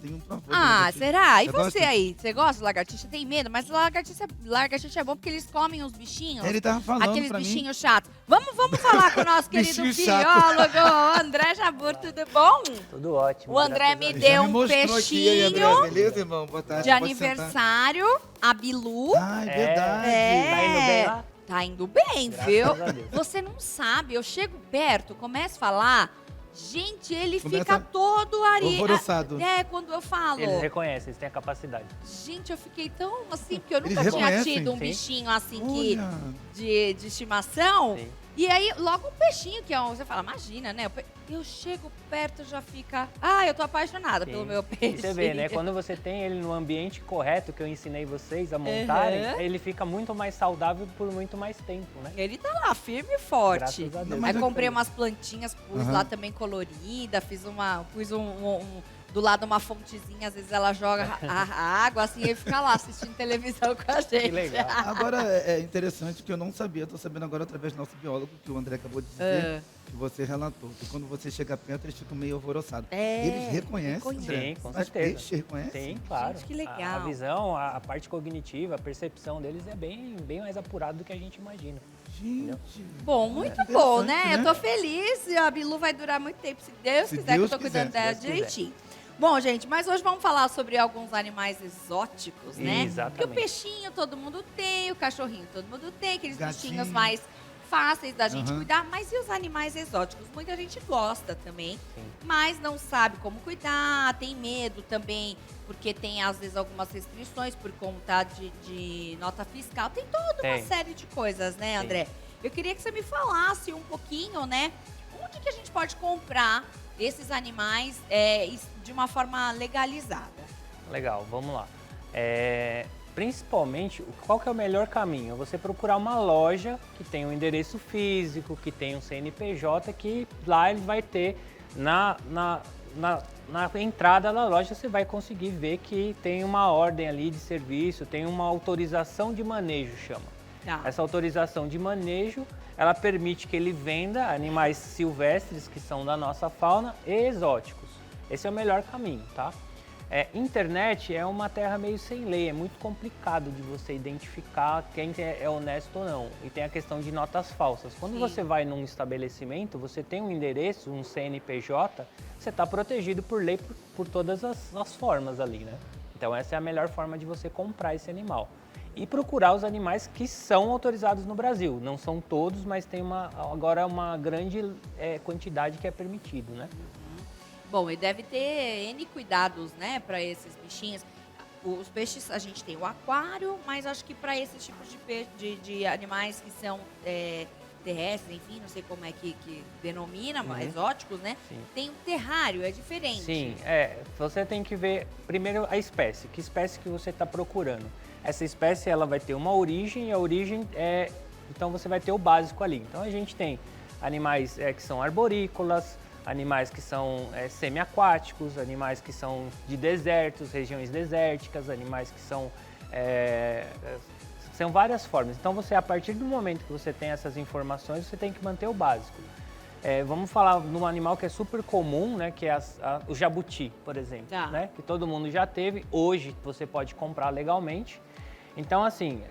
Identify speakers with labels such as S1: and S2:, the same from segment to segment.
S1: tenho um pavor de
S2: Ah,
S1: lagartixa.
S2: será? E
S1: Você
S2: você
S1: gosta?
S2: aí? Você gosta de lagartixa? Tem medo? Mas lagartixa é bom porque eles comem os bichinhos.
S1: Ele tava falando
S2: Aqueles
S1: pra mim.
S2: bichinhos chatos. Vamos falar com o nosso querido
S1: Bichinho
S2: biólogo, André Jabur, tudo bom?
S3: Tudo ótimo.
S2: O André me
S3: graças a Deus.
S1: Já
S2: deu
S1: me
S2: um
S1: mostrou aqui, aí, André.
S2: peixinho
S1: Beleza, irmão? Boa tarde.
S2: de
S1: pode sentar.
S2: aniversário, a Bilu.
S1: Ah, é verdade.
S3: Tá indo bem lá?
S2: Tá indo bem,
S3: Graças
S2: viu?
S3: a Deus.
S2: Você não sabe, eu chego perto, começo a falar, gente, ele
S1: Começa
S2: fica todo
S1: alvoroçado.
S2: É, quando eu falo.
S3: Eles reconhecem, eles têm a capacidade.
S2: Gente, eu fiquei tão assim, porque eu
S1: Eles
S2: nunca tinha
S1: reconhecem?
S2: tido um
S3: Sim.
S2: bichinho assim
S1: Olha.
S2: de estimação.
S3: Sim.
S2: E aí, logo um peixinho, que é um, você fala, imagina, né? Eu chego perto, já fica. Ah, eu tô apaixonada
S3: Sim.
S2: pelo meu
S3: E
S2: peixe.
S3: você vê, né? Quando você tem ele no ambiente correto, que eu ensinei vocês a montarem,
S2: Uhum.
S3: ele fica muito mais saudável por muito mais tempo, né?
S2: Ele tá lá, firme e forte.
S3: Graças a Deus.
S1: Não,
S2: Aí
S1: mas
S2: comprei umas plantinhas, pus
S1: Aham.
S2: lá também colorida, pus do lado uma fontezinha, às vezes ela joga a água, assim, e fica lá assistindo televisão com a gente.
S3: Que legal.
S1: Agora, é interessante que eu não sabia, tô sabendo agora através do nosso biólogo, que o André acabou de dizer, que você relatou, que quando você chega perto, eles ficam meio alvoroçados.
S2: É,
S1: Eles reconhecem,
S2: reconhecem.
S1: André?
S3: Sim, com
S1: Mas
S3: certeza.
S1: peixe reconhece?
S3: Sim, claro.
S2: Gente, que legal.
S3: A visão, a parte cognitiva, a percepção deles é bem mais apurada do que a gente imagina.
S1: Gente.
S2: Bom, muito
S1: Interessante,
S2: bom, né? Eu tô feliz e a Bilu vai durar muito tempo, se Deus
S1: Se
S2: quiser,
S1: Deus
S2: que eu tô cuidando
S1: quiser,
S2: dela
S3: se Deus quiser.
S2: direitinho. Bom, gente, mas hoje vamos falar sobre alguns animais exóticos, né?
S3: Exatamente.
S2: Porque o peixinho todo mundo tem, o cachorrinho todo mundo tem, aqueles
S1: Gatinho.
S2: bichinhos mais fáceis da gente
S1: Aham.
S2: cuidar, mas e os animais exóticos? Muita gente gosta também,
S3: Sim.
S2: mas não sabe como cuidar, tem medo também, porque tem às vezes algumas restrições por conta de nota fiscal, tem toda uma
S3: Tem.
S2: série de coisas, né,
S3: Sim.
S2: André? Eu queria que você me falasse um pouquinho, né? Onde que a gente pode comprar esses animais de uma forma legalizada?
S3: Legal, vamos lá. Principalmente, qual que é o melhor caminho? Você procurar uma loja que tem um endereço físico, que tem um CNPJ, que lá ele vai ter na entrada da loja, você vai conseguir ver que tem uma ordem ali de serviço, tem uma autorização de manejo, chama.
S2: Tá.
S3: Essa autorização de manejo, ela permite que ele venda animais silvestres que são da nossa fauna e exóticos. Esse é o melhor caminho, tá? Internet é uma terra meio sem lei, é muito complicado de você identificar quem é honesto ou não. E tem a questão de notas falsas. Quando
S2: Sim.
S3: você vai num estabelecimento, você tem um endereço, um CNPJ, você está protegido por lei por todas as formas ali, né? Então essa é a melhor forma de você comprar esse animal. E procurar os animais que são autorizados no Brasil. Não são todos, mas tem agora uma grande quantidade que é permitido, né?
S2: Bom, e deve ter N cuidados, né, para esses bichinhos. Os peixes, a gente tem o aquário, mas acho que para esses tipos de animais que são terrestres, enfim, não sei como é que denomina, mas exóticos, né?
S3: Sim.
S2: Tem um terrário, é diferente.
S3: Sim, você tem que ver primeiro a espécie, que espécie que você está procurando. Essa espécie ela vai ter uma origem e a origem então você vai ter o básico ali. Então a gente tem animais que são arborícolas, animais que são semiaquáticos, animais que são de desertos, regiões desérticas, animais que são várias formas. Então você, a partir do momento que você tem essas informações, você tem que manter o básico. Vamos falar de um animal que é super comum, né, que é o jabuti, por exemplo,
S2: Tá.
S3: né, que todo mundo já teve. Hoje você pode comprar legalmente. Então, assim,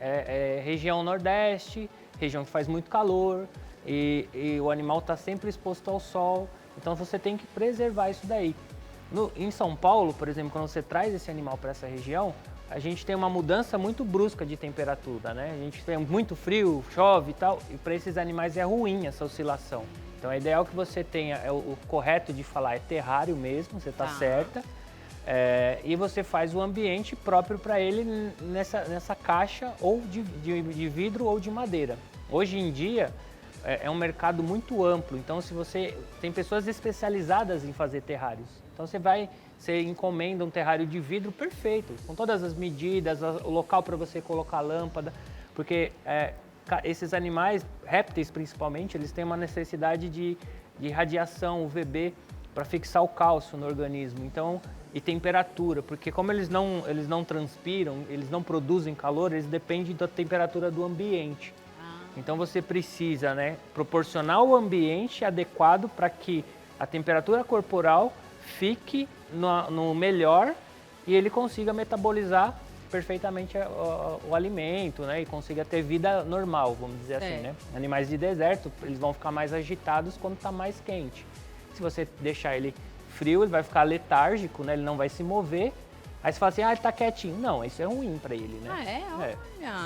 S3: região nordeste, região que faz muito calor e o animal está sempre exposto ao sol. Então você tem que preservar isso daí. Em São Paulo, por exemplo, quando você traz esse animal para essa região, a gente tem uma mudança muito brusca de temperatura, né? A gente tem muito frio, chove e tal, e para esses animais é ruim essa oscilação. Então é ideal que você tenha, o correto de falar é terrário mesmo, você está
S2: Tá.
S3: certa, e você faz o ambiente próprio para ele nessa caixa ou de vidro ou de madeira. Hoje em dia é um mercado muito amplo, então se você tem pessoas especializadas em fazer terrários, então você encomenda um terrário de vidro perfeito, com todas as medidas, o local para você colocar a lâmpada, porque esses animais, répteis principalmente, eles têm uma necessidade de radiação UVB para fixar o cálcio no organismo, então, e temperatura, porque como eles não transpiram, eles não produzem calor, eles dependem da temperatura do ambiente. Então você precisa, né, proporcionar o ambiente adequado para que a temperatura corporal fique no melhor e ele consiga metabolizar perfeitamente o alimento, né? E consiga ter vida normal, vamos dizer assim, né? Animais de deserto, eles vão ficar mais agitados quando está mais quente. Se você deixar ele frio, ele vai ficar letárgico, né? Ele não vai se mover. Aí você fala assim, ele tá quietinho. Não, isso é ruim para ele, né?
S2: Olha.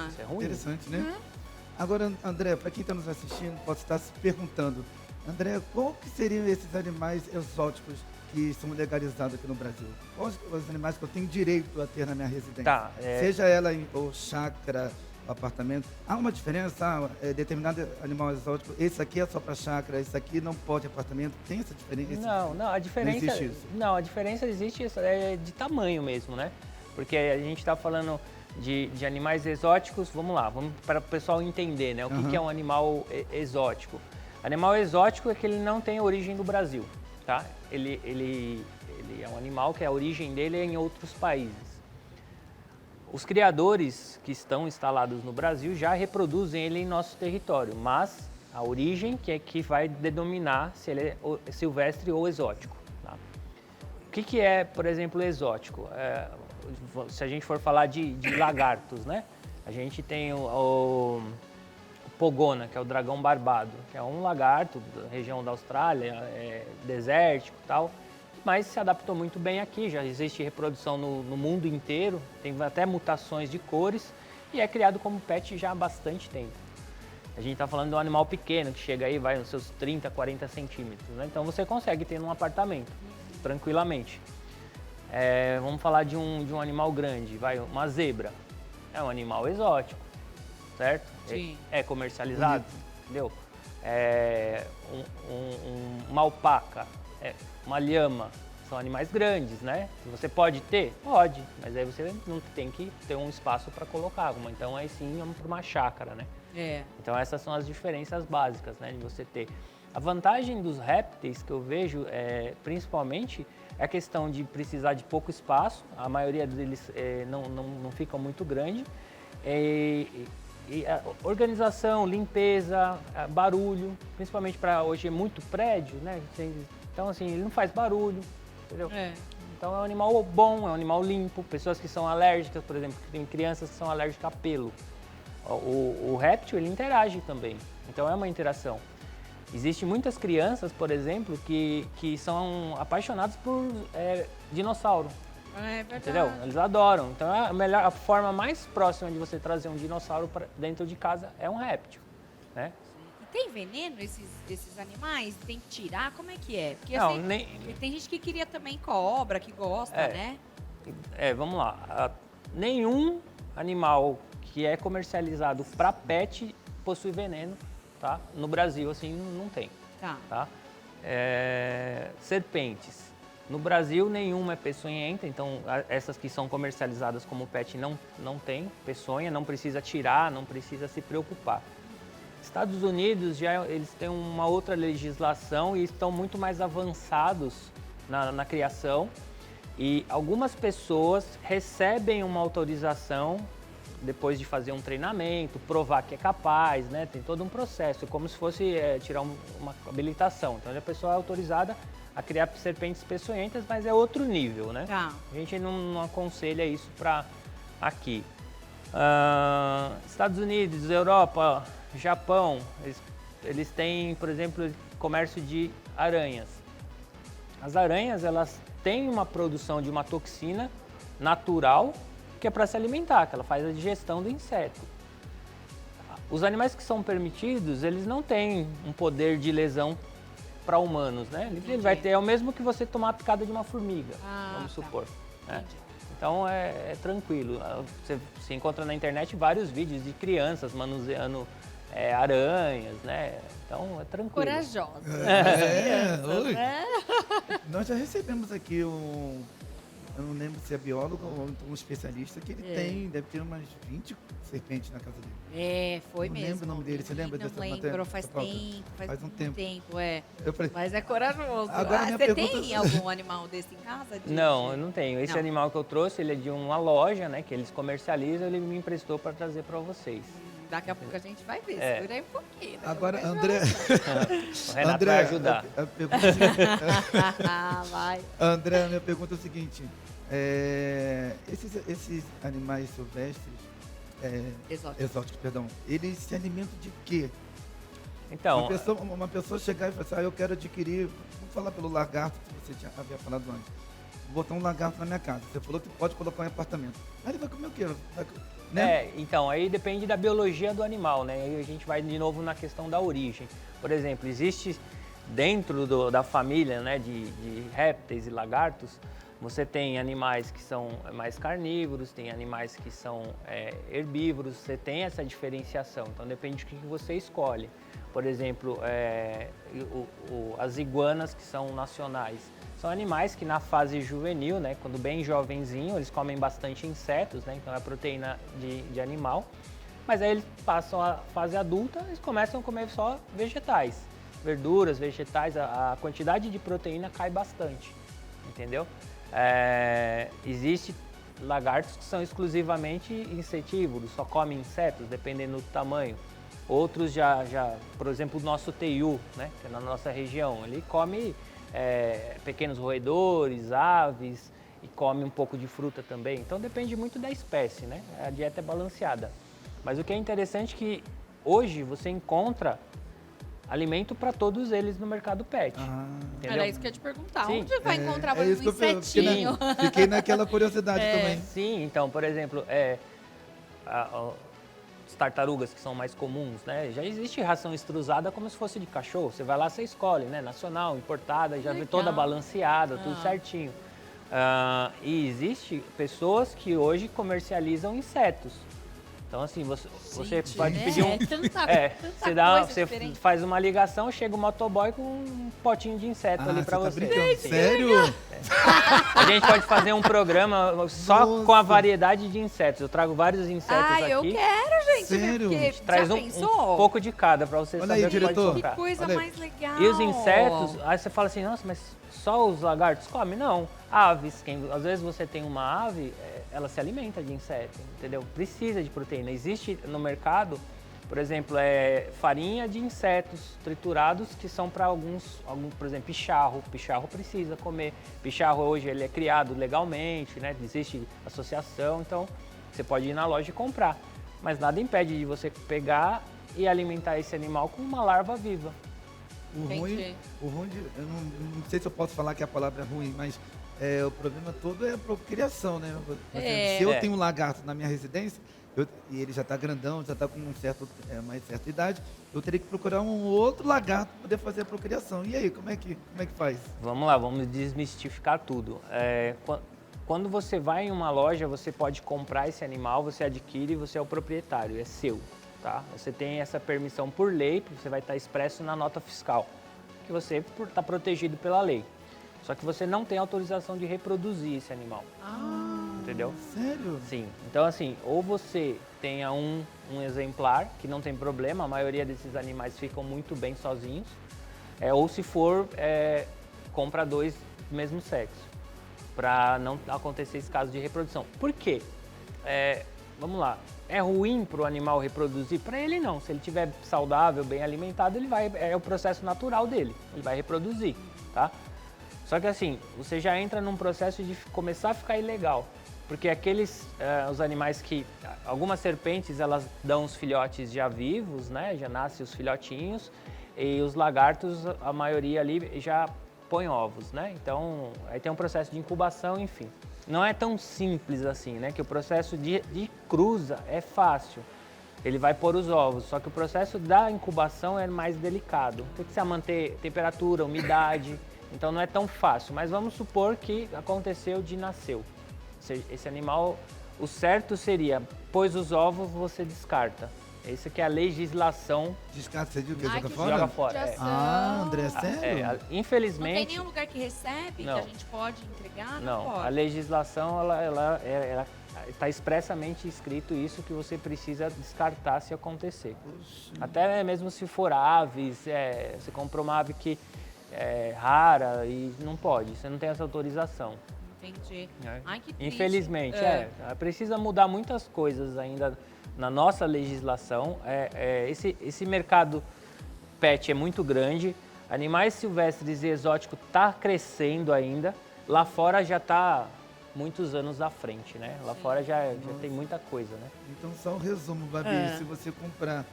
S3: Isso é ruim.
S1: Interessante, né? Agora, André, para quem está nos assistindo, pode estar se perguntando, André, qual que seriam esses animais exóticos que são legalizados aqui no Brasil? Quais os animais que eu tenho direito a ter na minha residência? Seja ela ou chácara, apartamento. Há uma diferença? Determinado animal exótico, esse aqui é só para chácara, esse aqui não pode apartamento. Tem essa diferença?
S3: Não, a diferença...
S1: Não existe isso?
S3: Não, a diferença existe de tamanho mesmo, né? Porque a gente está falando de animais exóticos, vamos para o pessoal entender, né? O que é um animal exótico? Animal exótico é que ele não tem origem no Brasil, tá? Ele é um animal que a origem dele é em outros países. Os criadores que estão instalados no Brasil já reproduzem ele em nosso território, mas a origem que vai denominar se ele é silvestre ou exótico. Tá? O que é, por exemplo, exótico? Se a gente for falar de lagartos, né? A gente tem o pogona, que é o dragão barbado, que é um lagarto da região da Austrália, desértico e tal, mas se adaptou muito bem aqui, já existe reprodução no mundo inteiro, tem até mutações de cores e é criado como pet já há bastante tempo. A gente está falando de um animal pequeno que chega aí, vai nos seus 30, 40 centímetros, né? Então você consegue ter num apartamento, tranquilamente. Vamos falar de um animal grande, uma zebra, é um animal exótico, certo?
S2: Sim.
S3: É comercializado, entendeu? Uma alpaca, uma lhama, são animais grandes, né? Você pode ter? Pode, mas aí você não tem que ter um espaço para colocar, então aí sim vamos para uma chácara, né? Então essas são as diferenças básicas, né, de você ter. A vantagem dos répteis que eu vejo, principalmente, é a questão de precisar de pouco espaço, a maioria deles não ficam muito grande, e a organização, limpeza, barulho, principalmente para hoje é muito prédio, né? Então assim, ele não faz barulho, entendeu? Então é um animal bom, é um animal limpo, pessoas que são alérgicas, por exemplo, tem crianças que são alérgicas a pelo. O réptil, ele interage também, então é uma interação. Existem muitas crianças, por exemplo, que são apaixonadas por dinossauro. Entendeu? Eles adoram. Então a forma mais próxima de você trazer um dinossauro para dentro de casa é um réptil, né?
S2: E tem veneno esses animais? Tem que tirar? Como é que é? Porque
S3: Não,
S2: tem gente que queria também cobra, que gosta, né?
S3: Vamos lá. Nenhum animal que é comercializado para pet possui veneno, tá? No Brasil, assim, não tem. Tá? Serpentes. No Brasil, nenhuma é peçonhenta, então essas que são comercializadas como pet não tem peçonha, não precisa tirar, não precisa se preocupar. Estados Unidos, eles têm uma outra legislação e estão muito mais avançados na criação, e algumas pessoas recebem uma autorização depois de fazer um treinamento, provar que é capaz, né? Tem todo um processo, como se fosse tirar uma habilitação. Então a pessoa é autorizada a criar serpentes peçonhentas, mas é outro nível, né? A gente não aconselha isso para aqui. Estados Unidos, Europa, Japão, eles têm, por exemplo, comércio de aranhas. As aranhas, elas têm uma produção de uma toxina natural que é para se alimentar, que ela faz a digestão do inseto. Os animais que são permitidos, eles não têm um poder de lesão para humanos, né? Ele vai ter, é o mesmo que você tomar a picada de uma formiga, vamos supor. Né? Então é tranquilo. Você encontra na internet vários vídeos de crianças manuseando aranhas, né? Então é tranquilo.
S2: Corajosa.
S1: Nós já recebemos aqui eu não lembro se é biólogo ou um especialista, que ele deve ter umas 20 serpentes na casa dele.
S2: Foi
S1: não
S2: mesmo.
S1: Não lembro o nome dele, você lembra dessa matéria?
S2: Não lembro, faz um tempo.
S1: Eu falei,
S2: mas é corajoso.
S1: Agora
S2: você tem algum animal desse em casa?
S3: Não, eu não tenho. Esse animal que eu trouxe, ele é de uma loja, né, que eles comercializam, ele me emprestou para trazer para vocês.
S2: Daqui a pouco a gente vai ver.
S3: É.
S2: Segura aí um pouquinho.
S1: Agora, André,
S3: O Renato
S1: André,
S3: vai ajudar.
S1: a pergunta é a seguinte.
S2: Vai.
S1: André, a minha pergunta é o seguinte. Esses animais silvestres,
S2: Exótico.
S1: exóticos, perdão, eles se alimentam de quê?
S3: Então,
S1: Uma pessoa chegar e falar assim, eu quero adquirir, vou falar pelo lagarto, que você já havia falado antes. Vou botar um lagarto na minha casa. Você falou que pode colocar em apartamento. Aí ele vai comer o quê? Né?
S3: então, aí depende da biologia do animal, né? Aí a gente vai de novo na questão da origem. Por exemplo, existe dentro da família, né, de répteis e lagartos, você tem animais que são mais carnívoros, tem animais que são herbívoros, você tem essa diferenciação, então depende do que você escolhe. Por exemplo, as iguanas, que são nacionais, são animais que na fase juvenil, né, quando bem jovenzinho, eles comem bastante insetos, né, então é proteína de animal, mas aí eles passam a fase adulta, eles começam a comer só vegetais, verduras, vegetais, a quantidade de proteína cai bastante, entendeu? Existem lagartos que são exclusivamente insetívoros, só comem insetos, dependendo do tamanho. Outros por exemplo, o nosso teiu, né, que é na nossa região, ele come pequenos roedores, aves e come um pouco de fruta também. Então depende muito da espécie, né? A dieta é balanceada. Mas o que é interessante é que hoje você encontra alimento para todos eles no mercado pet. Entendeu?
S2: Era isso que eu ia te perguntar.
S3: Sim.
S2: Onde vai encontrar um
S1: isso que eu
S2: insetinho?
S1: fiquei naquela curiosidade também.
S3: Sim, então, por exemplo, as tartarugas que são mais comuns, né? Já existe ração extrusada como se fosse de cachorro. Você vai lá, você escolhe, né? Nacional, importada, já vê
S2: Legal.
S3: toda balanceada, tudo certinho. E existe pessoas que hoje comercializam insetos. Então, assim, você
S2: Gente,
S3: pode
S2: né?
S3: pedir um...
S2: Tanta
S3: Você
S2: diferente.
S3: faz uma ligação, chega o motoboy com um potinho de inseto ali pra
S1: Tá
S3: você.
S1: brincando?
S3: Sim.
S1: Sério?
S3: A gente pode fazer um programa só
S1: Nossa.
S3: com a variedade de insetos. Eu trago vários insetos
S2: Ah, eu
S3: aqui.
S2: quero, gente.
S1: Sério?
S2: Porque,
S3: Traz
S2: já
S3: um
S2: pensou?
S3: pouco de cada pra você
S1: Olha
S3: saber
S1: aí,
S3: o que pode
S1: diretor.
S2: Que
S3: comprar.
S2: coisa
S1: Olha aí.
S2: mais legal.
S3: E os insetos, aí você fala assim, nossa, mas só os lagartos comem? Não. Aves, às vezes você tem uma ave, ela se alimenta de inseto, entendeu? Precisa de proteína. Existe no mercado, por exemplo, farinha de insetos triturados que são para alguns, por exemplo, picharro. Picharro precisa comer. Picharro hoje ele é criado legalmente, né? Existe associação, então você pode ir na loja e comprar. Mas nada impede de você pegar e alimentar esse animal com uma larva viva.
S1: O
S2: Entendi.
S1: ruim eu não sei se eu posso falar que a palavra é ruim, mas o problema todo é a procriação, né? Por exemplo, se eu tenho um lagarto na minha residência, e ele já está grandão, já está com mais certa idade, eu teria que procurar um outro lagarto para poder fazer a procriação. E aí, como é que faz?
S3: Vamos lá, vamos desmistificar tudo. Quando você vai em uma loja, você pode comprar esse animal, você adquire e você é o proprietário, é seu. Tá? Você tem essa permissão por lei, você vai estar expresso na nota fiscal, que você está protegido pela lei. Só que você não tem autorização de reproduzir esse animal. Entendeu?
S1: Sério?
S3: Sim. Então, assim, ou você tenha um exemplar, que não tem problema, a maioria desses animais ficam muito bem sozinhos, ou se for, compra 2 do mesmo sexo, para não acontecer esse caso de reprodução. Por quê? Vamos lá. É ruim para o animal reproduzir? Para ele não. Se ele estiver saudável, bem alimentado, é o processo natural dele. Ele vai reproduzir, tá? Só que assim, você já entra num processo de começar a ficar ilegal. Porque os animais que... Algumas serpentes, elas dão os filhotes já vivos, né? Já nascem os filhotinhos. E os lagartos, a maioria ali já põe ovos, né? Então, aí tem um processo de incubação, enfim. Não é tão simples assim, né? Que o processo de cruza é fácil. Ele vai pôr os ovos, só que o processo da incubação é mais delicado. Tem que manter temperatura, umidade, então não é tão fácil. Mas vamos supor que aconteceu de nasceu. Esse animal, o certo seria, pôs os ovos, você descarta. Essa que é a legislação.
S1: Descarta, você viu que
S2: Ai,
S1: joga
S2: que
S1: fora?
S3: Joga fora.
S2: judiação.
S1: André, sério?
S2: Não
S3: Infelizmente...
S2: tem nenhum lugar que recebe,
S3: Não.
S2: que a gente pode entregar?
S3: Não,
S2: pode.
S3: a legislação, ela está expressamente escrito isso, que você precisa descartar se acontecer.
S1: Poxa.
S3: Até mesmo se for aves, você comprou uma ave que é rara e não pode, você não tem essa autorização.
S2: Entendi.
S3: Né?
S2: Ai, que triste.
S3: Infelizmente, precisa mudar muitas coisas ainda na nossa legislação, esse mercado pet é muito grande, animais silvestres e exóticos está crescendo ainda, lá fora já está muitos anos à frente, né? Lá fora já tem muita coisa, né?
S1: Então, só um resumo, Babi. Se você comprar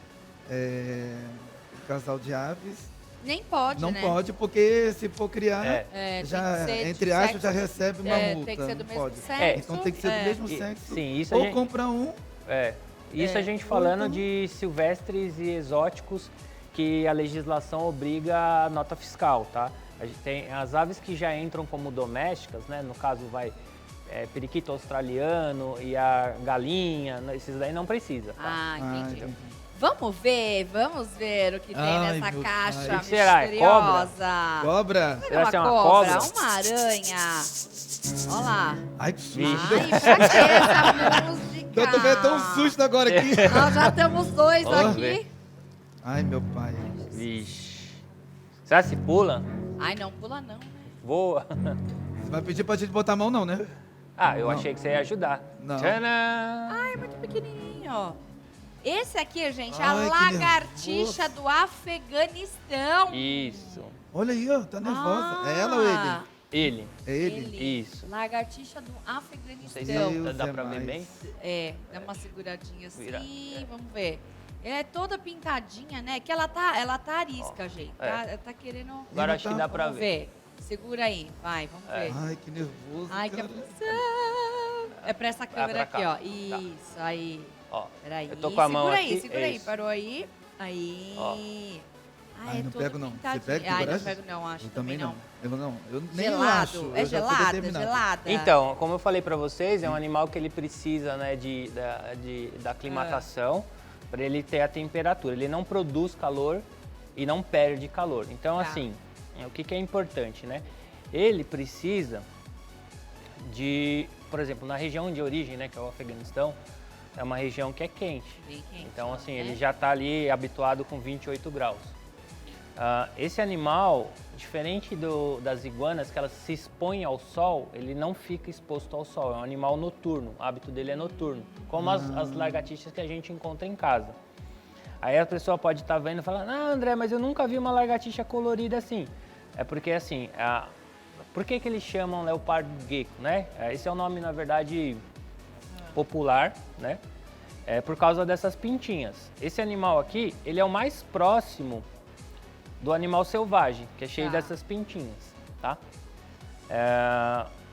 S1: um casal de aves,
S2: Nem pode,
S1: não
S2: né?
S1: pode, porque se for criar,
S2: Tem
S1: já,
S2: que ser
S1: entre
S2: de
S1: aspas, já
S2: sexo-
S1: recebe uma multa.
S2: Tem que ser do
S1: não
S2: mesmo
S1: pode.
S2: sexo.
S1: Então tem que ser do mesmo
S3: E-
S1: sexo.
S3: sim, isso
S1: ou
S3: a gente-
S1: compra um.
S3: Isso a gente falando de silvestres e exóticos que a legislação obriga a nota fiscal, tá? A gente tem as aves que já entram como domésticas, né? No caso periquito australiano e a galinha, esses daí não precisa, tá?
S2: Ah, entendi.
S1: entendi.
S2: Vamos ver o que tem
S1: Ai,
S2: nessa
S1: meu
S2: caixa
S1: pai.
S3: O que será? É cobra?
S2: misteriosa.
S1: Cobra?
S3: Será que é uma
S2: cobra,
S3: cobra?
S2: uma aranha. Olha lá.
S1: Ai, que susto.
S3: Vixe.
S2: Ai, pra que essa música?
S1: Eu tô vendo tão susto agora aqui.
S2: Nós já temos dois
S1: Vamos
S2: aqui.
S3: ver.
S1: Ai, meu pai.
S3: Vixe. Será que se pula?
S2: Ai, não pula não, né?
S3: Voa?
S1: Você vai pedir pra gente botar a mão, não, né?
S3: Ah, eu
S1: Não.
S3: achei que você ia ajudar.
S1: Não.
S3: Tcharam!
S2: Ai, muito pequenininho, ó. Esse aqui, gente, é a
S1: Ai, que
S2: lagartixa
S1: nervoso.
S2: do Afeganistão.
S3: Isso.
S1: Olha aí, ó, tá nervosa. É ela ou ele?
S3: Ele.
S1: É ele?
S3: Isso.
S2: Lagartixa do
S3: Não sei
S2: Afeganistão.
S3: se
S1: Deus
S3: dá
S1: é
S3: pra ver
S1: mais.
S3: bem.
S2: Dá uma seguradinha assim,
S3: Vira.
S2: vamos ver. Ela é toda pintadinha, né? Que ela tá arisca, gente. Tá, ela tá querendo...
S3: Agora acho que dá pra
S2: Vamos ver. Segura aí, vai, vamos ver.
S1: Ai, que nervoso.
S2: Ai, que
S1: cara.
S2: aflição. É pra essa câmera
S3: pra
S2: aqui,
S3: cá.
S2: ó. Isso, aí.
S3: Ó,
S2: Peraí.
S3: eu tô com a mão
S2: segura
S3: aqui.
S2: aí, segura aí.
S3: isso.
S2: Parou aí. Aí.
S3: Ó.
S1: Ai, não
S2: todo
S1: pego, não. Você
S2: pintadinho.
S1: pega, tem
S2: Ai, não
S1: coragem?
S2: pego não, acho
S1: Eu
S2: também não.
S1: Eu não. Eu nem
S2: Gelado.
S1: acho.
S2: É
S1: eu já sou
S2: gelada,
S1: determinado.
S2: gelada.
S3: Então, como eu falei pra vocês, é um animal que ele precisa, né, da aclimatação para ele ter a temperatura. Ele não produz calor e não perde calor. Então,
S2: Tá.
S3: assim, o que é importante, né? Ele precisa de, por exemplo, na região de origem, né, que é o Afeganistão, é uma região que é quente.
S2: Bem quente,
S3: Então, assim,
S2: né?
S3: ele já está ali habituado com 28 graus. Esse animal, diferente das iguanas, que elas se expõem ao sol, ele não fica exposto ao sol. É um animal noturno, o hábito dele é noturno, como as lagartixas que a gente encontra em casa. Aí a pessoa pode estar vendo e falar, ah, André, mas eu nunca vi uma lagartixa colorida assim. É porque, assim, por que eles chamam leopardo gecko, né? Esse é o nome, na verdade, popular, né? É por causa dessas pintinhas. Esse animal aqui, ele é o mais próximo do animal selvagem, que é cheio
S2: Tá.
S3: dessas pintinhas, tá?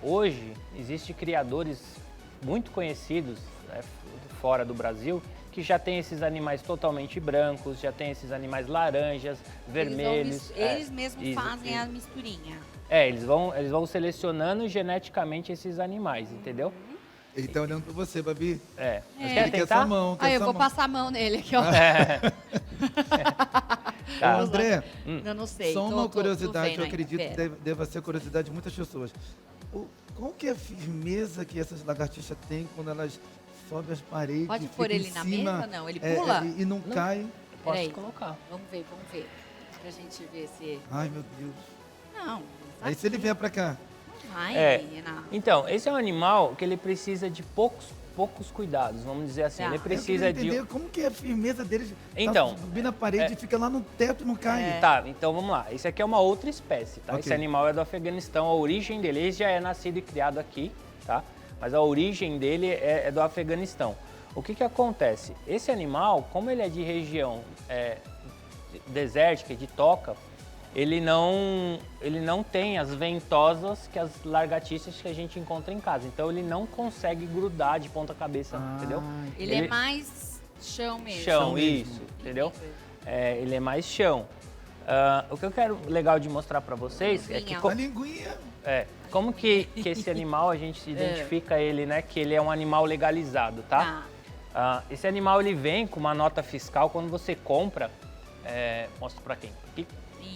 S3: Hoje, existem criadores muito conhecidos fora do Brasil que já tem esses animais totalmente brancos, já tem esses animais laranjas, vermelhos.
S2: Eles mesmos
S3: isso,
S2: fazem
S3: isso.
S2: a misturinha.
S3: Eles vão selecionando geneticamente esses animais, entendeu?
S1: Ele tá olhando pra você, Babi.
S3: Você
S1: Ele
S3: quer
S1: quer
S3: tentar?
S1: essa mão, quer
S2: Aí eu
S1: essa
S2: vou
S1: mão.
S2: passar a mão nele aqui, ó.
S3: Tá.
S1: André,
S2: Eu não sei.
S1: só uma curiosidade,
S2: vendo
S1: eu
S2: ainda,
S1: acredito que
S2: pera.
S1: deva ser curiosidade de muitas pessoas. Qual que é a firmeza que essas lagartixas têm quando elas sobem as paredes?
S2: Pode
S1: ficam
S2: pôr
S1: em
S2: ele na
S1: cima,
S2: mesa? Não, ele pula?
S1: e não cai?
S3: Posso
S2: Peraí.
S3: colocar.
S2: Vamos ver. Pra gente ver se...
S1: Ai, meu Deus.
S2: Não,
S1: Aí se ele vier pra cá,
S2: não vai,
S3: É.
S2: menina.
S3: Então, esse é um animal que ele precisa de poucos cuidados, vamos dizer assim.
S2: Tá.
S3: Ele
S1: eu
S3: precisa
S1: queria entender como que é a firmeza deles.
S3: Então,
S1: tá subindo na parede e fica lá no teto e não cai.
S3: Tá, então vamos lá. Esse aqui é uma outra espécie, tá?
S1: Ok.
S3: Esse animal é do Afeganistão, a origem dele, ele já é nascido e criado aqui, tá? Mas a origem dele é do Afeganistão. O que acontece? Esse animal, como ele é de região desértica, de toca, ele não tem as ventosas que as lagartixas que a gente encontra em casa. Então ele não consegue grudar de ponta cabeça, entendeu?
S2: Ele é mais chão mesmo.
S3: Chão,
S1: mesmo.
S3: isso, entendeu? Ele é mais chão. O que eu quero legal de mostrar pra vocês é que
S2: Linguinha.
S1: A linguinha.
S3: como que esse animal a gente identifica ele, né? Que ele é um animal legalizado, tá? Esse animal ele vem com uma nota fiscal quando você compra. Mostro pra quem? Aqui.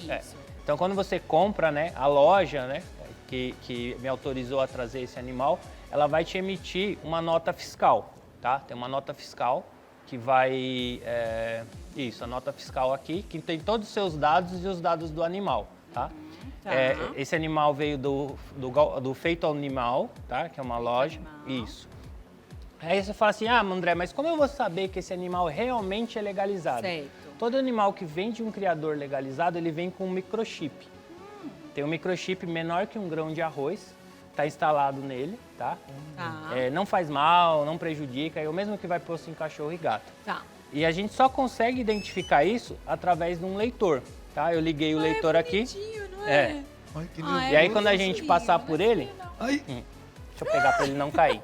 S2: Isso.
S3: Então quando você compra, né? A loja, né? Que me autorizou a trazer esse animal, ela vai te emitir uma nota fiscal, tá? Tem uma nota fiscal que vai... a nota fiscal aqui, que tem todos os seus dados e os dados do animal, tá?
S2: Tá.
S3: Esse animal veio do Feito Animal, tá? Que é uma loja.
S2: Animal.
S3: Isso. Aí você fala assim, André, mas como eu vou saber que esse animal realmente é legalizado?
S2: Certo.
S3: Todo animal que vem de um criador legalizado, ele vem com um microchip. Tem um microchip menor que um grão de arroz, está instalado nele, tá?
S2: Tá.
S3: Não faz mal, não prejudica, é o mesmo que vai posto em cachorro e gato.
S2: Tá.
S3: E a gente só consegue identificar isso através de um leitor, tá? Eu liguei o leitor aqui.
S2: Não é?
S1: Ai, que
S2: Ah,
S3: E aí
S2: é
S3: quando a gente passar
S2: bonitinho,
S3: por ele,
S1: Ai,
S3: deixa eu pegar para ele não cair.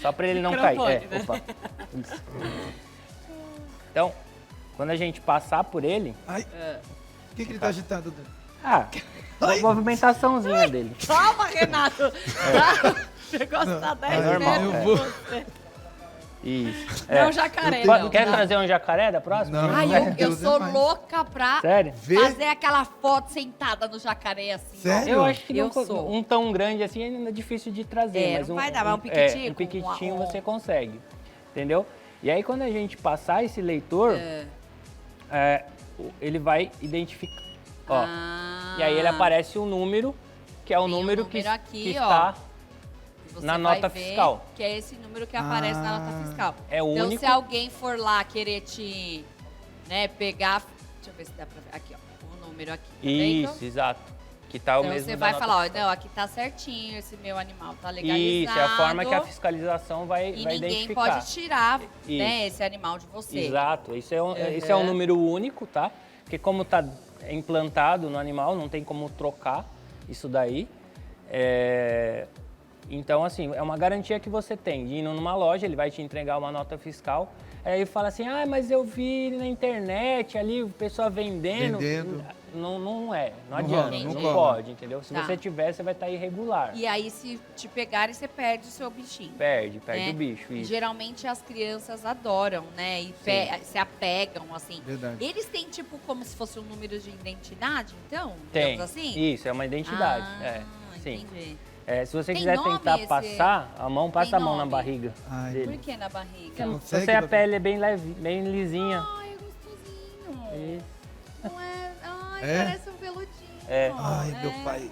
S3: Só para ele não cair.
S2: Microfone, né?
S3: Opa. Isso. Então, quando a gente passar por ele,
S1: ai. O que ele tá agitando? André?
S3: a movimentaçãozinha dele.
S2: Calma, Renato. Chegou a estar 10
S3: É normal,
S2: metros
S1: eu
S2: de
S1: vou.
S2: você.
S3: Isso.
S2: Não, jacaré,
S3: Quer
S2: não.
S3: trazer um jacaré da próxima?
S1: Não.
S2: Ai,
S1: Meu
S2: eu
S1: Deus,
S2: sou
S1: é mais.
S2: louca pra
S3: Sério?
S1: Vê?
S2: fazer aquela foto sentada no jacaré assim. ó.
S1: Sério?
S3: Eu acho que
S2: Eu
S3: não,
S2: sou.
S3: um tão grande assim ainda é difícil de trazer. Mas
S2: não vai dar, mas um piquitinho
S3: um
S2: com
S3: piquitinho
S2: uma-
S3: você consegue, entendeu? E aí quando a gente passar esse leitor, ele vai identificar, ó.
S2: Ah.
S3: E aí ele aparece um número, que é o
S2: Tem um
S3: número
S2: número aqui,
S3: que
S2: ó.
S3: está
S2: Você
S3: na
S2: vai
S3: nota
S2: ver
S3: fiscal.
S2: Que é esse número que aparece na nota fiscal.
S3: É o
S2: então,
S3: único.
S2: se alguém for lá querer te pegar. Deixa eu ver se dá pra ver. Aqui, ó. O número aqui. Tá vendo?
S3: Isso, exato. Que tá o
S2: Então
S3: mesmo
S2: você
S3: da
S2: vai
S3: nota
S2: falar, ó,
S3: fiscal.
S2: não, aqui tá certinho, esse meu animal tá legalizado.
S3: Isso, é a forma que a fiscalização vai
S2: E
S3: vai
S2: ninguém
S3: identificar.
S2: pode tirar, né,
S3: Isso.
S2: esse animal de você.
S3: Exato, esse é um número único, tá? Porque como está implantado no animal, não tem como trocar isso daí. Então, assim, é uma garantia que você tem. De ir numa loja, ele vai te entregar uma nota fiscal. Aí fala assim, mas eu vi na internet ali, o pessoal vendendo. Não é, não adianta,
S1: rola,
S3: não
S2: não
S1: cola.
S3: pode, entendeu? Se
S2: Tá.
S3: você tiver, você vai estar irregular.
S2: E aí, se te pegarem, você perde o seu bichinho.
S3: Perde
S2: né?
S3: o bicho,
S2: E
S3: isso.
S2: geralmente as crianças adoram, né? E se apegam, assim.
S1: Verdade.
S2: Eles têm, tipo, como se fosse um número de identidade, então?
S3: Tem,
S2: Digamos assim?
S3: isso, é uma identidade. Sim.
S2: Entendi.
S3: Se você
S2: Tem
S3: quiser
S2: nome
S3: tentar
S2: esse-
S3: passar a mão, passa
S2: Tem
S3: a mão na
S2: nome?
S3: barriga
S1: Ai,
S3: dele.
S2: Por que na barriga?
S1: Não.
S3: Se
S1: Consegue,
S3: a
S1: Babi?
S3: pele é bem leve, bem lisinha.
S2: Ai, é gostosinho.
S3: Isso.
S2: Não é? Ai,
S1: É?
S2: parece um peludinho.
S3: É.
S1: Ai, meu pai.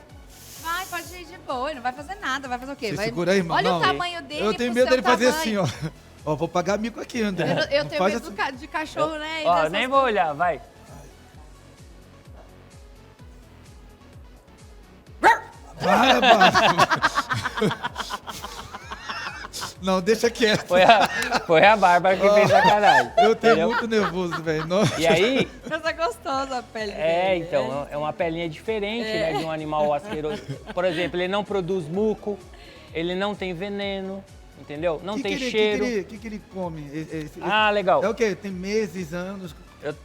S2: Vai, pode ir de boa, ele não vai fazer nada, vai fazer o quê?
S1: Você
S2: vai...
S1: segura aí, irmão.
S2: Olha
S1: Não,
S2: o tamanho dele.
S1: Eu tenho
S2: pro
S1: medo
S2: seu
S1: dele fazer
S2: tamanho.
S1: assim, ó. Ó, vou pagar mico aqui, André.
S2: Eu
S1: Não
S2: tenho
S1: faz
S2: medo
S1: assim.
S2: de cachorro, né? e
S3: Ó,
S2: dessas
S3: nem vou olhar, vai.
S1: Para, Bárbara. Não, deixa quieto.
S3: Foi a Bárbara que fez sacanagem.
S1: Eu tenho
S3: entendeu?
S1: muito nervoso, velho. Nossa.
S3: E aí,
S2: Mas é gostosa a pele dele.
S3: então, é uma pelinha diferente, né, de um animal asqueroso. Por exemplo, ele não produz muco, ele não tem veneno, entendeu? Não tem cheiro.
S1: O que ele come?
S3: Legal.
S1: É o quê? Tem meses, anos?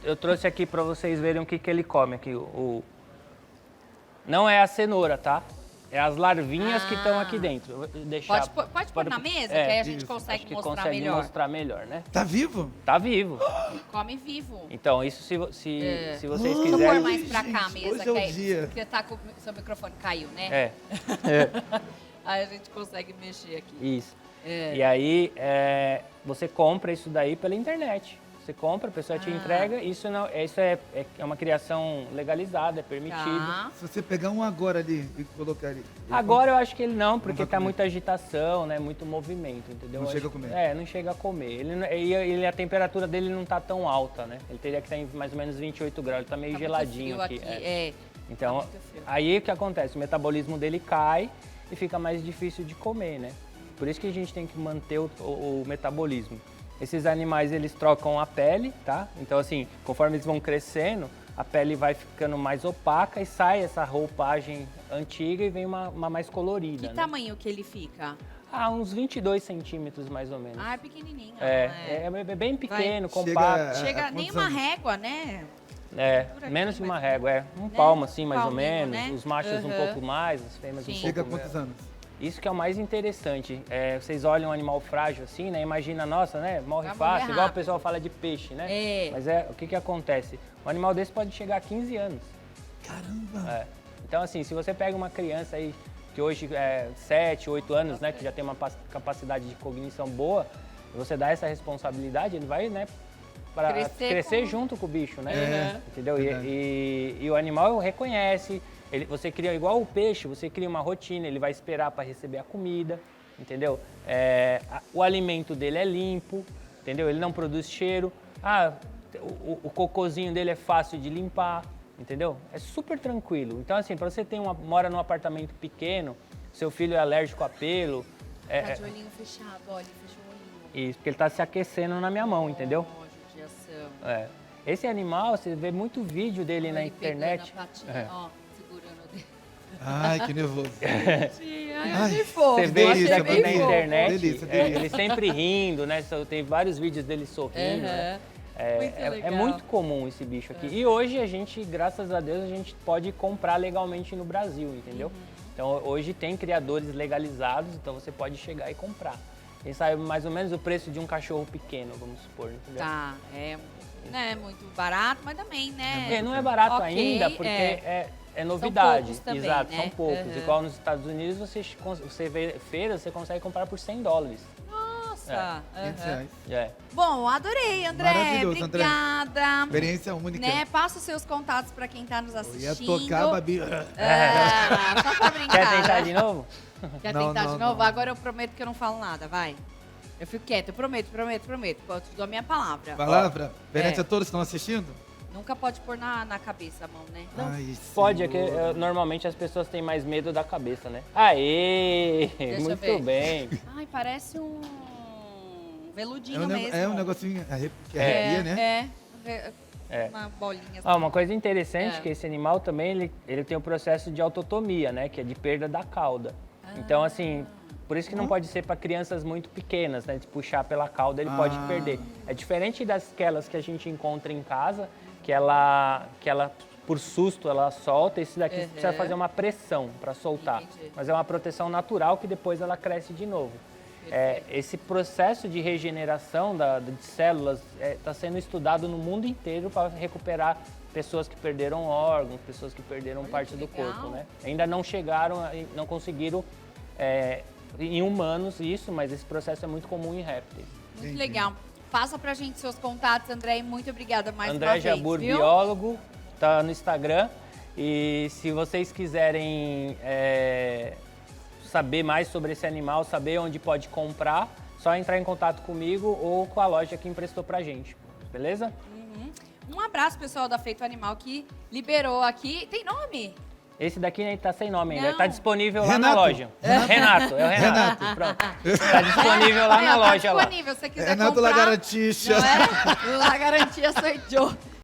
S3: Eu trouxe aqui pra vocês verem o que ele come aqui. Não é a cenoura, tá? É as larvinhas que estão aqui dentro. Eu vou deixar,
S2: Pode pôr na mesa, que aí a gente
S1: isso.
S2: consegue
S3: acho que
S2: mostrar
S3: consegue
S2: melhor.
S3: mostrar melhor, né?
S1: Tá vivo?
S3: Tá vivo.
S2: Come vivo.
S3: Então, isso se vocês
S2: Deixa eu pôr
S3: quiserem...
S2: mais pra cá a
S1: Gente,
S2: mesa,
S1: hoje é
S2: que
S1: o
S2: aí
S1: dia.
S2: porque tá com o seu microfone caiu, né?
S3: É,
S2: Aí a gente consegue mexer aqui.
S3: isso. E aí, você compra isso daí pela internet. Você compra, a pessoa te entrega. Isso é uma criação legalizada, é permitido.
S2: Tá.
S1: Se você pegar um agora ali e colocar ali.
S3: Agora eu acho que ele não, porque
S1: vai
S3: tá
S1: comer.
S3: muita agitação, né? Muito movimento, entendeu?
S1: Não
S3: Eu
S1: chega
S3: acho-
S1: a comer.
S3: Não chega a comer. A temperatura dele não tá tão alta, né? Ele teria que estar em mais ou menos 28 graus, ele tá meio
S2: Tá muito
S3: geladinho
S2: frio
S3: aqui. é. Então,
S2: tá muito frio.
S3: aí o que acontece? O metabolismo dele cai e fica mais difícil de comer, né? Por isso que a gente tem que manter o metabolismo. Esses animais, eles trocam a pele, tá? Então, assim, conforme eles vão crescendo, a pele vai ficando mais opaca e sai essa roupagem antiga e vem uma mais colorida,
S2: Que
S3: né?
S2: tamanho que ele fica?
S3: Uns 22 centímetros, mais ou menos.
S2: Ah, é pequenininho.
S3: É bem pequeno,
S1: Chega
S3: compacto.
S2: Chega
S1: a
S2: nem
S1: quantos
S2: uma
S1: anos?
S2: régua, né?
S3: Menos que uma
S2: mais
S3: régua, palmo assim, mais ou
S2: palminho,
S3: menos.
S2: né?
S3: Os machos um
S2: Aham.
S3: pouco mais, as fêmeas um
S2: Sim.
S3: pouco
S1: Chega a
S3: menos.
S1: quantos anos?
S3: Isso que é o mais interessante. Vocês olham um animal frágil assim, né? Imagina, nossa, né? Morre
S2: Vai
S3: fácil,
S2: morrer
S3: igual o
S2: rápido.
S3: pessoal fala de peixe, né?
S2: É.
S3: Mas o que acontece? Um animal desse pode chegar a 15 anos.
S1: Caramba.
S3: Então, assim, se você pega uma criança aí que hoje é 7, 8 anos, né? Que já tem uma capacidade de cognição boa, e você dá essa responsabilidade, ele vai, né? Para crescer junto com o bicho, né? Entendeu?
S1: verdade.
S3: E o animal reconhece. Você cria igual o peixe, você cria uma rotina, ele vai esperar para receber a comida. entendeu? O alimento dele é limpo, entendeu? Ele não produz cheiro. O cocôzinho dele é fácil de limpar, entendeu? É super tranquilo. Então, assim, para você mora num apartamento pequeno, seu filho é alérgico a pelo...
S2: Tá de olhinho fechado, olha, fechou o olhinho.
S3: Isso, porque ele tá se aquecendo na minha mão, entendeu?
S2: Judiação.
S3: Esse animal, você vê muito vídeo dele na
S2: Ele
S3: internet.
S2: pegando a patinha, ó, segurando o dedo.
S1: Ai, que nervoso.
S2: Ai, que fofo.
S3: Você vê
S1: delícia,
S3: isso também na
S1: delícia.
S3: internet.
S1: Delícia, delícia.
S3: Ele sempre rindo, né? Tem vários vídeos dele sorrindo. Né? É
S2: legal.
S3: muito comum esse bicho aqui. E hoje a gente, graças a Deus, a gente pode comprar legalmente no Brasil, entendeu? Então hoje tem criadores legalizados, então você pode chegar e comprar. Quem sabe mais ou menos o preço de um cachorro pequeno, vamos supor, entendeu?
S2: Tá, não é muito barato, mas também, né?
S3: Não é barato
S2: Ok,
S3: ainda, porque é novidade.
S2: poucos também,
S3: Exato,
S2: né?
S3: são poucos. Igual nos Estados Unidos, você vê feiras, você consegue comprar por $100.
S2: Nossa.
S1: R$500.
S2: Bom, adorei, André.
S1: Maravilhoso, André.
S2: Obrigada.
S1: Experiência única.
S2: Né? Passa os seus contatos para quem tá nos
S1: Eu
S2: assistindo.
S1: ia tocar, Babi.
S2: Só pra brincar.
S3: Quer tentar de novo?
S2: Quer
S1: Não,
S2: tentar
S1: não,
S2: de novo?
S1: não.
S2: Agora eu prometo que eu não falo nada, vai. Eu fico quieta, eu prometo. Eu te dou a minha palavra.
S1: Palavra, perante a todos que estão assistindo?
S2: Nunca pode pôr na cabeça a mão, né?
S1: Ai,
S3: Pode, é que
S1: Senhor.
S3: normalmente as pessoas têm mais medo da cabeça, né? Aê!
S2: Deixa eu
S3: Muito
S2: ver.
S3: bem.
S2: Ai, parece um veludinho mesmo.
S1: É um negocinho que arrepia, né?
S2: Uma bolinha.
S3: Uma coisa interessante
S2: É.
S3: que esse animal também, ele tem o processo de autotomia, né? Que é de perda da cauda. Então, assim, por isso que não pode ser para crianças muito pequenas, né? De puxar pela cauda, ele pode perder. É diferente daquelas que a gente encontra em casa, que ela por susto, ela solta. Esse daqui você precisa fazer uma pressão para soltar.
S2: Entendi.
S3: Mas é uma proteção natural que depois ela cresce de novo. Esse processo de regeneração de células está sendo estudado no mundo inteiro para recuperar pessoas que perderam órgãos, pessoas que perderam parte do
S2: legal.
S3: corpo, né? Ainda não chegaram, não conseguiram em humanos isso, mas esse processo é muito comum em répteis.
S2: Muito legal. Passa pra gente seus contatos, André, e muito obrigada mais uma
S3: André
S2: vez,
S3: Jabur,
S2: viu?
S3: biólogo, tá no Instagram. E se vocês quiserem saber mais sobre esse animal, saber onde pode comprar, só entrar em contato comigo ou com a loja que emprestou pra gente, beleza?
S2: Um abraço, pessoal da Feito Animal, que liberou aqui. Tem nome?
S3: Esse daqui né, tá sem nome ainda,
S2: Não.
S3: tá disponível lá na
S1: Renato.
S3: loja. Renato, é o Renato, pronto. Tá disponível lá na loja
S2: tá
S3: lá.
S2: disponível, se você quiser
S1: Renato
S2: comprar.
S1: Lagartixa.
S2: Não é? La Garantia sou eu.